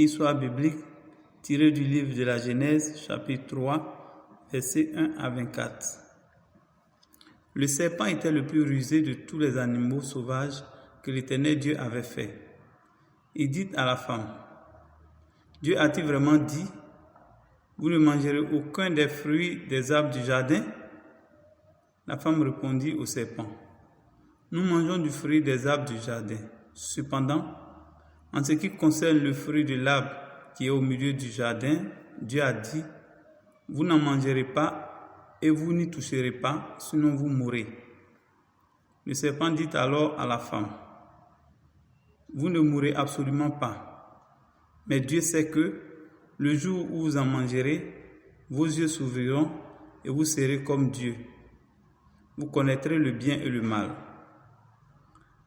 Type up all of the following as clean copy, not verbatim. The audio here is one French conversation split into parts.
Histoire biblique tirée du livre de la Genèse, chapitre 3, versets 1 à 24. Le serpent était le plus rusé de tous les animaux sauvages que l'Éternel Dieu avait fait. Il dit à la femme, « Dieu a-t-il vraiment dit, vous ne mangerez aucun des fruits des arbres du jardin ?» La femme répondit au serpent, « Nous mangeons du fruit des arbres du jardin. Cependant, en ce qui concerne le fruit de l'arbre qui est au milieu du jardin, Dieu a dit, vous n'en mangerez pas et vous n'y toucherez pas, sinon vous mourrez. » Le serpent dit alors à la femme, vous ne mourrez absolument pas, mais Dieu sait que le jour où vous en mangerez, vos yeux s'ouvriront et vous serez comme Dieu. Vous connaîtrez le bien et le mal.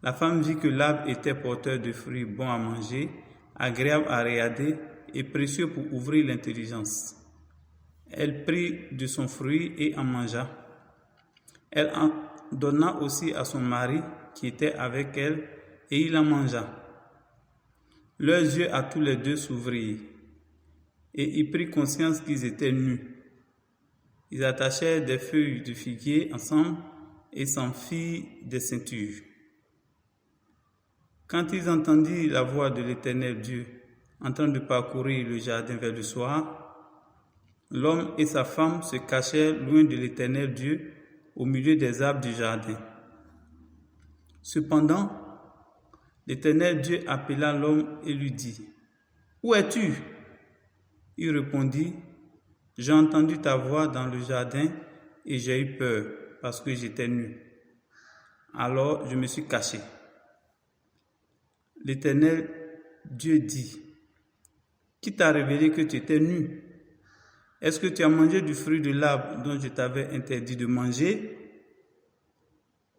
La femme vit que l'arbre était porteur de fruits bons à manger, agréables à regarder et précieux pour ouvrir l'intelligence. Elle prit de son fruit et en mangea. Elle en donna aussi à son mari qui était avec elle et il en mangea. Leurs yeux à tous les deux s'ouvrirent et ils prirent conscience qu'ils étaient nus. Ils attachèrent des feuilles de figuier ensemble et s'en firent des ceintures. Quand ils entendirent la voix de l'Éternel Dieu en train de parcourir le jardin vers le soir, l'homme et sa femme se cachèrent loin de l'Éternel Dieu au milieu des arbres du jardin. Cependant, l'Éternel Dieu appela l'homme et lui dit, « Où es-tu » Il répondit, « J'ai entendu ta voix dans le jardin et j'ai eu peur parce que j'étais nu. Alors je me suis caché. » L'Éternel Dieu dit, « Qui t'a révélé que tu étais nu? Est-ce que tu as mangé du fruit de l'arbre dont je t'avais interdit de manger ?»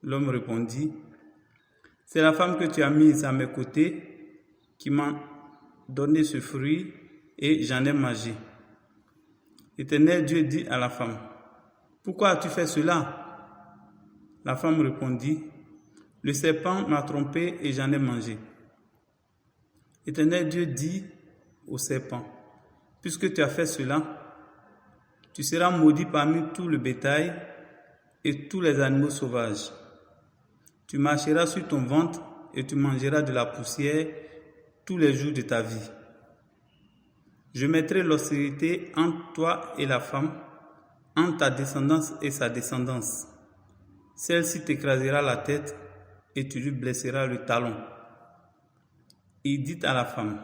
L'homme répondit, « C'est la femme que tu as mise à mes côtés qui m'a donné ce fruit et j'en ai mangé. » L'Éternel Dieu dit à la femme, « Pourquoi as-tu fait cela ?» La femme répondit, « Le serpent m'a trompé et j'en ai mangé. » L'Éternel Dieu dit au serpent, « Puisque tu as fait cela, tu seras maudit parmi tout le bétail et tous les animaux sauvages. Tu marcheras sur ton ventre et tu mangeras de la poussière tous les jours de ta vie. Je mettrai l'hostilité entre toi et la femme, entre ta descendance et sa descendance. Celle-ci t'écrasera la tête et tu lui blesseras le talon. » Il dit à la femme,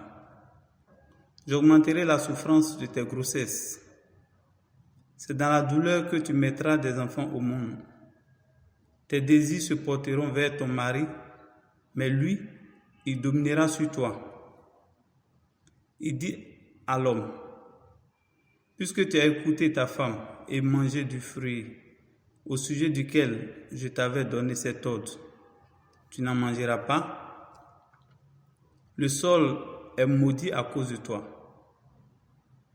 « J'augmenterai la souffrance de tes grossesses. C'est dans la douleur que tu mettras des enfants au monde. Tes désirs se porteront vers ton mari, mais lui, il dominera sur toi. » Il dit à l'homme, « Puisque tu as écouté ta femme et mangé du fruit au sujet duquel je t'avais donné cet ordre, tu n'en mangeras pas. Le sol est maudit à cause de toi.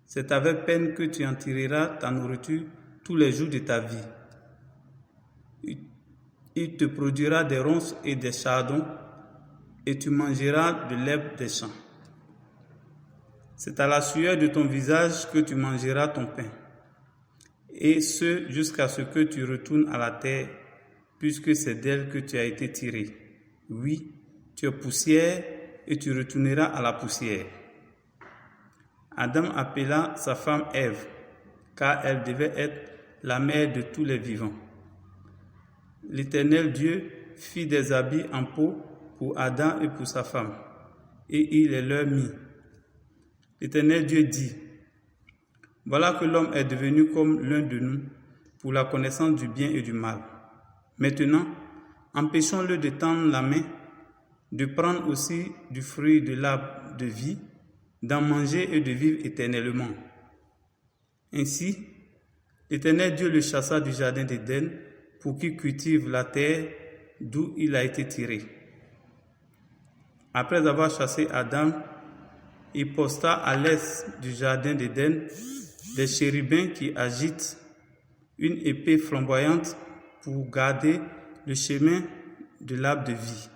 C'est avec peine que tu en tireras ta nourriture tous les jours de ta vie. Il te produira des ronces et des chardons, et tu mangeras de l'herbe des champs. C'est à la sueur de ton visage que tu mangeras ton pain, et ce jusqu'à ce que tu retournes à la terre, puisque c'est d'elle que tu as été tiré. Oui, tu es poussière, et tu retourneras à la poussière. » Adam appela sa femme Ève, car elle devait être la mère de tous les vivants. L'Éternel Dieu fit des habits en peau pour Adam et pour sa femme, et il les leur mit. L'Éternel Dieu dit, « Voilà que l'homme est devenu comme l'un de nous pour la connaissance du bien et du mal. Maintenant, empêchons-le de tendre la main, de prendre aussi du fruit de l'arbre de vie, d'en manger et de vivre éternellement. » Ainsi, l'Éternel Dieu le chassa du jardin d'Éden pour qu'il cultive la terre d'où il a été tiré. Après avoir chassé Adam, il posta à l'est du jardin d'Éden des chérubins qui agitent une épée flamboyante pour garder le chemin de l'arbre de vie.